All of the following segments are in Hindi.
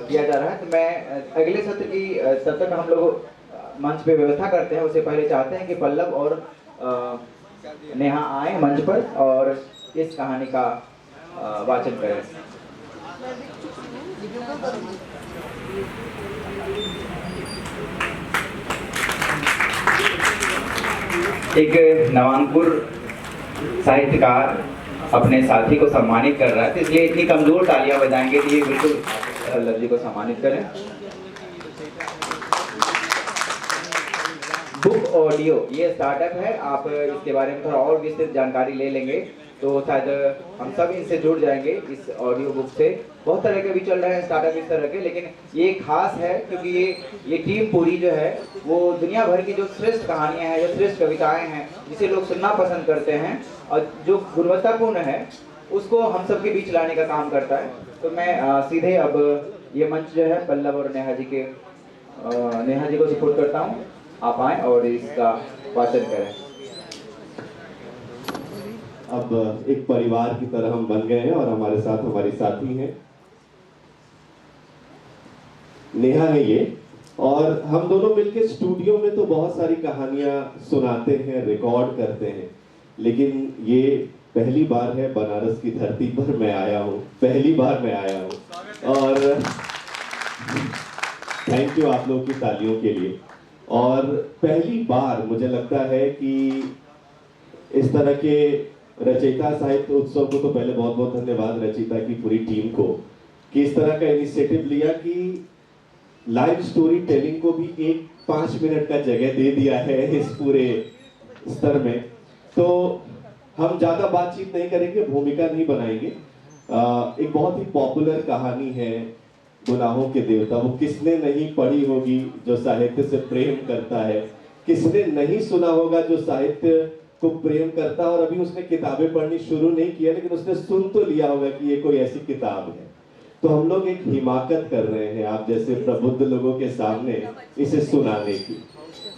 किया जा रहा है। तो मैं अगले सत्र की तब तक हम लोग मंच पे व्यवस्था करते हैं, उससे पहले चाहते हैं कि पल्लव और नेहा आए मंच पर और इस कहानी का वाचन करें। एक नवांकुर साहित्यकार अपने साथी को सम्मानित कर रहा है, तो इसलिए इतनी कमजोर तालियां बजाएंगे कि ये बिल्कुल पल्लव जी को सम्मानित करें। बुक ऑडियो ये स्टार्टअप है, आप इसके बारे में थोड़ा और विस्तृत जानकारी ले लेंगे तो शायद हम सब इनसे जुड़ जाएंगे। इस ऑडियो बुक से बहुत तरह के भी चल रहे हैं स्टार्टअप इस तरह के, लेकिन ये खास है क्योंकि ये टीम पूरी जो है वो दुनिया भर की जो श्रेष्ठ कहानियां हैं, जो श्रेष्ठ कविताएं हैं, जिसे लोग सुनना पसंद करते हैं और जो गुणवत्तापूर्ण है, उसको हम सब के बीच लाने का काम करता है। तो मैं सीधे अब ये मंच जो है पल्लव और नेहा जी को सपोर्ट करता हूँ, आप आए और इसका वाचन करें। अब एक परिवार की तरह हम बन गए हैं और हमारे साथ हमारी साथी हैं, नेहा है ये, और हम दोनों मिलकर स्टूडियो में तो बहुत सारी कहानियां सुनाते हैं, रिकॉर्ड करते हैं, लेकिन ये पहली बार है बनारस की धरती पर मैं आया हूँ, पहली बार मैं आया हूँ, और थैंक यू आप लोगों की तालियों के लिए। और पहली बार मुझे लगता है कि इस तरह के रचयिता साहित्य उत्सव को तो पहले बहुत बहुत धन्यवाद रचयिता की पूरी टीम को कि इस तरह का इनिशिएटिव लिया कि लाइव स्टोरी टेलिंग को भी एक 5 मिनट का जगह दे दिया है इस पूरे स्तर में। तो हम ज्यादा बातचीत नहीं करेंगे, भूमिका नहीं बनाएंगे। एक बहुत ही पॉपुलर कहानी है गुनाहों के देवता, वो किसने नहीं पढ़ी होगी जो साहित्य से प्रेम करता है, किसने नहीं सुना होगा जो साहित्य को प्रेम करता है और अभी उसने किताबें पढ़नी शुरू नहीं किया लेकिन उसने सुन तो लिया होगा कि ये कोई ऐसी किताब है। तो हम लोग एक हिमाकत कर रहे हैं आप जैसे प्रबुद्ध लोगों के सामने इसे सुनाने की।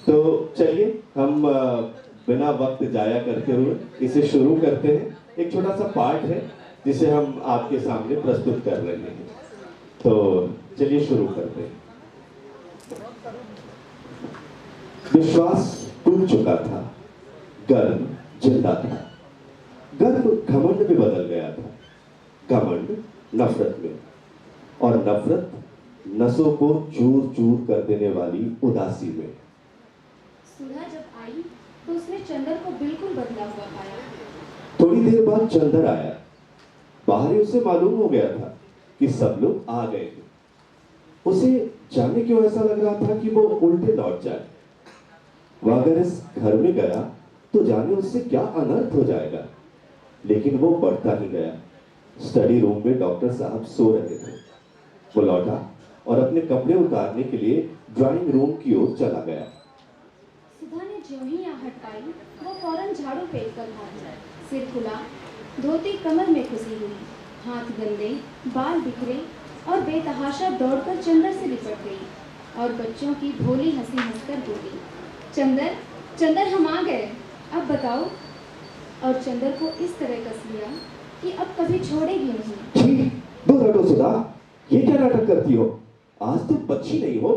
तो चलिए हम बिना वक्त जाया करते हुए इसे शुरू करते हैं। एक छोटा सा पार्ट है जिसे हम आपके सामने प्रस्तुत कर रहे हैं, तो चलिए शुरू करते हैं। विश्वास टूट चुका था, गर्व जिंदा था, गर्व घमंड में बदल गया था, घमंड नफरत में, और नफरत नसों को चूर चूर कर देने वाली उदासी में। सुधा जब आई तो उसने चंदर को बिल्कुल बदला हुआ पाया। थोड़ी देर बाद चंदर आया, बाहर ही उसे मालूम हो गया था कि सब लोग आ गए थे। उसे जाने क्यों ऐसा लग रहा था कि वो उल्टे लौट जाए। वह अगर इस घर में गया तो जाने उससे क्या अनर्थ हो जाएगा, लेकिन वो बढ़ता ही गया। स्टडी रूम में डॉक्टर साहब सो रहे थे। वो लौटा और अपने कपड़े उतारने के लिए ड्राइंग रूम की ओर चला गया। सुधा ने ज्यों ही आहट पाई वो फौरन झाड़ू फेंक कर भागी। सिर खुला, धोती कमर में खुसी हुई, हाथ गंदे, बाल बिखरे और बेतहाशा दौड़कर चंदर से लिपट गई और बच्चों की भोली हंसी हंसकर बोली, चंदर चंदर हम आ गए, अब बताओ। और चंदर को इस तरह कस लिया कि अब कभी छोड़ेगी नहीं। दूर हटो सुधा, ये क्या नाटक करती हो? आज तुम बच्ची नहीं हो।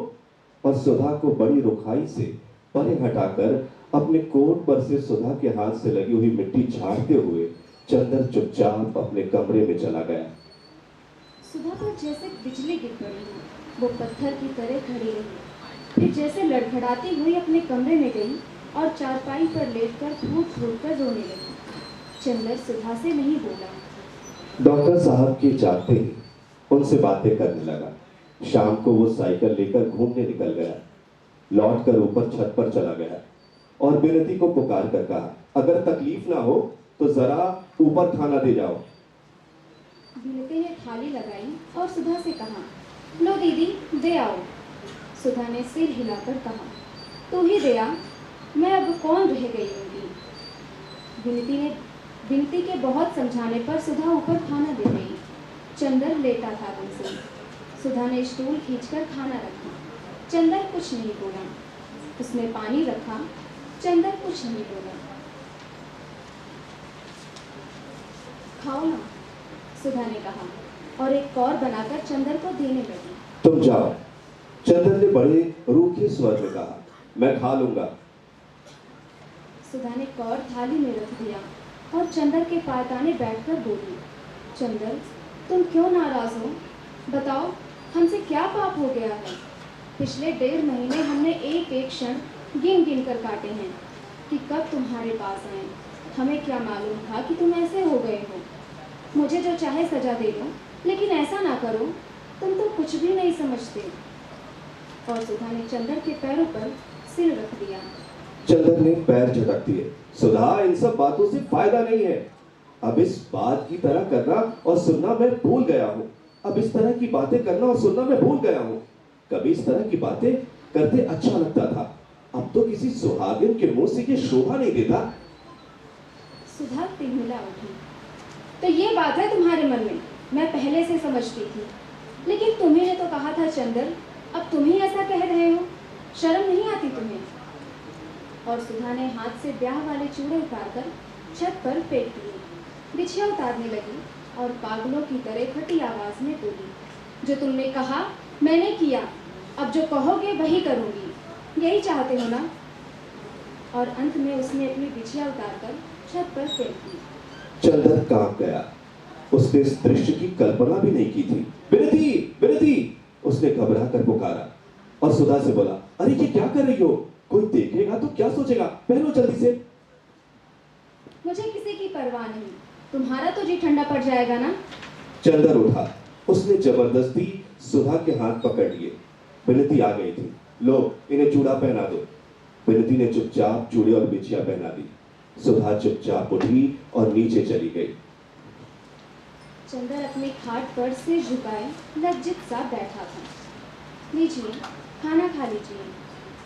और सुधा को बड़ी रुखाई से परे हटाकर अपने कोट पर से सुधा के हाथ से लगी हुई मिट्टी झाड़ते हुए चंदर चुपचाप अपने कमरे में चला गया। सुधा पर जैसे बिजली गिर पड़ी, वो पत्थर की तरह खड़ी रही, फिर जैसे लड़खड़ाती हुई अपने कमरे में गई और चारपाई पर लेटकर फूट फूट कर रोने लगी। चंदर सुधा से नहीं बोला। डॉक्टर साहब की जाते ही उनसे बातें करने लगा। शाम को वो साइकिल लेकर घूमने निकल गया, लौट कर ऊपर छत पर चला गया और विनती को पुकार कर कहा, अगर तकलीफ ना हो तो जरा ऊपर खाना दे जाओ। विनती ने थाली लगाई और सुधा से कहा, लो दीदी दे आओ। सुधा ने सिर हिलाकर कहा, तू ही दे आ, मैं अब कौन रह गई होंगी। विनती के बहुत समझाने पर सुधा ऊपर खाना दे गई। चंदर लेटा था उनसे। सुधा ने स्टूल खींचकर खाना रखा। चंदर कुछ नहीं बोला। उसने पानी रखा। चंदर कुछ नहीं बोला। खाओ ना, सुधा ने कहा और एक कौर बनाकर चंदर को देने लगी। तुम जाओ, चंदन ने बड़े रूखे स्वर में कहा, मैं खा लूंगा। सुधा ने कौर थाली में रख दिया और चंदर के पायदाने बैठकर बोली, चंदर, तुम क्यों नाराज हो? बताओ, हमसे क्या पाप हो गया है? पिछले 1.5 महीने हमने एक एक क्षण गिन गिन कर काटे हैं कि कब तुम्हारे पास आए। हमें क्या मालूम था कि तुम ऐसे हो गए हो। मुझे जो चाहे सजा दे दो, लेकिन ऐसा ना करो, तुम तो कुछ भी नहीं समझते। और सुधा ने चंदर के पैरों पर सिर रख दिया। चंदर ने पैर झटक दिए। सुधा, इन सब बातों से फायदा नहीं है। अब इस बात की तरह करना और सुनना मैं भूल गया हूँ। अब इस तरह की बातें करना और सुनना मैं भूल गया हूँ। कभी इस तरह की बातें करते अच्छा लगता था, अब तो किसी सुहागिन के मुंह से ये शोभा नहीं देता। सुधा तिलमिला उठी। तो ये बात है तुम्हारे मन में, मैं पहले से समझती थी। लेकिन तुम्ही ने तो कहा था चंदर, अब तुम ही ऐसा कह रहे हो, शर्म नहीं आती तुम्हें? और सुधा ने हाथ से ब्याह वाले चूड़े उतारकर छत पर फेंक दिए, बिछिया उतारने लगी और पागलों की तरह फटी आवाज में बोली, जो तुमने कहा मैंने किया, अब जो कहोगे वही करूंगी, यही चाहते हो ना? और अंत में उसने अपनी बिछिया उतारकर छत पर फेंक दी। चंदर कांप गया। उसने इस दृश्य की कल्पना भी नहीं की थी। विनती, विनती, उसने घबरा कर पुकारा और सुधा से बोला, अरे ये क्या कर रही हो? कोई देखेगा तो क्या सोचेगा? पहनो जल्दी से। मुझे किसी की परवाह नहीं, तुम्हारा तो जी ठंडा पड़ जाएगा ना। चंदर उठा, उसने जबरदस्ती सुधा के हाथ पकड़ लिए। विनती आ गई थी। लो, इन्हें चूड़ा पहना दो। विनती ने चुपचाप चूड़े और बिछिया पहना दी। सुधा चुपचाप उठी और नीचे चली गई। चंदर अपने खाट पर सिर झुकाए लज्जित सा बैठा था। लीजिए, खाना खा लीजिए,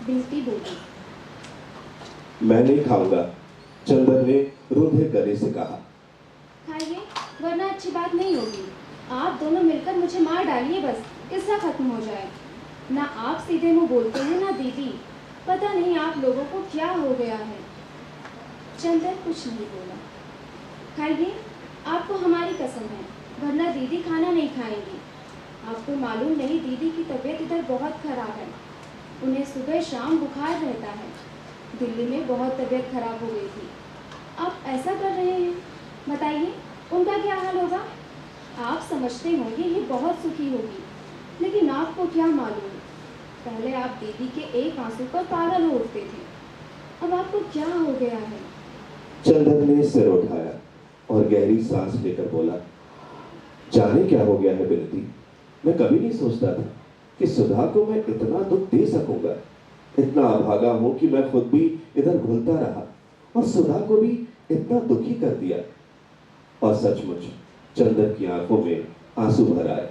विनती बोली। मैं नहीं खाऊंगा, चंदर ने रूधे गले से कहा। खाइए, वरना अच्छी बात नहीं होगी। आप दोनों मिलकर मुझे मार डालिए, बस किस्सा खत्म हो जाए। ना आप सीधे मुंह बोलते हैं, ना दीदी। पता नहीं आप लोगों को क्या हो गया है। चंदर कुछ नहीं बोला। खाइए, आपको हमारी कसम है, वरना दीदी खाना नहीं खाएंगी। आपको मालूम नहीं, दीदी की तबीयत इधर बहुत खराब है। उन्हें सुबह शाम बुखार रहता है। दिल्ली में बहुत तबीयत खराब हो गई थी। आप ऐसा कर रहे हैं, बताइए उनका क्या हाल होगा? आप समझते होंगे ये बहुत सुखी होगी, लेकिन आपको क्या मालूम, पहले आप दीदी के एक आंसू पर पागल हो उठते थे, अब आपको क्या हो गया है? चंदर ने सिर उठाया और गहरी सांस लेकर बोला, जाने क्या हो गया है विनती। मैं कभी नहीं सोचता था कि सुधा को मैं इतना दुख दे सकूंगा। इतना अभागा हूं कि मैं खुद भी इधर घुलता रहा और सुधा को भी इतना दुखी कर दिया। और सचमुच चंदर की आंखों में आंसू भर आए।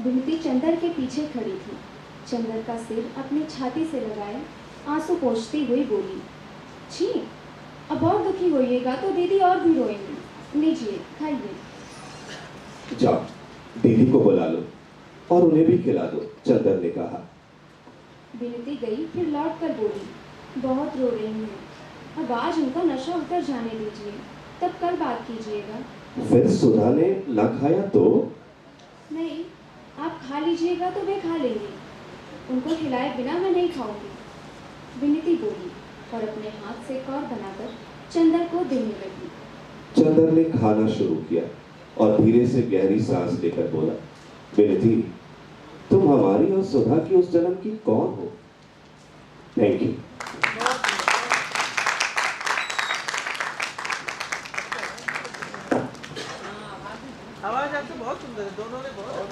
विनती चंदर के पीछे खड़ी थी। चंदर का सिर अपनी छाती से लगाए आंसू पोंछती हुई बोली, छी, अब और दुखी होइएगा तो दीदी और भी रोएंगी। लीजिए, खाइए। जाओ, दीदी को बुला लो और उन्हें भी खिला दो, चंदर ने कहा। विनती गई, फिर लौट कर बोली, बहुत रो रही हैं, अब आज उनका नशा उतर जाने दीजिए, तब कल बात कीजिएगा। फिर सुधा ने ना खाया तो? नहीं, आप खा लीजिएगा तो वे खा लेंगे, उनको खिलाए बिना मैं नहीं खाऊंगी। विनती बोली और अपने हाथ से कौर बनाकर चंदर को देने लगी। चंदर ने खाना शुरू किया और धीरे से गहरी सांस लेकर बोला, विनती, तुम हमारी और सुधा की उस जन्म की कौन हो? Thank you. आवाज आपकी बहुत सुंदर है, दोनों ने बहुत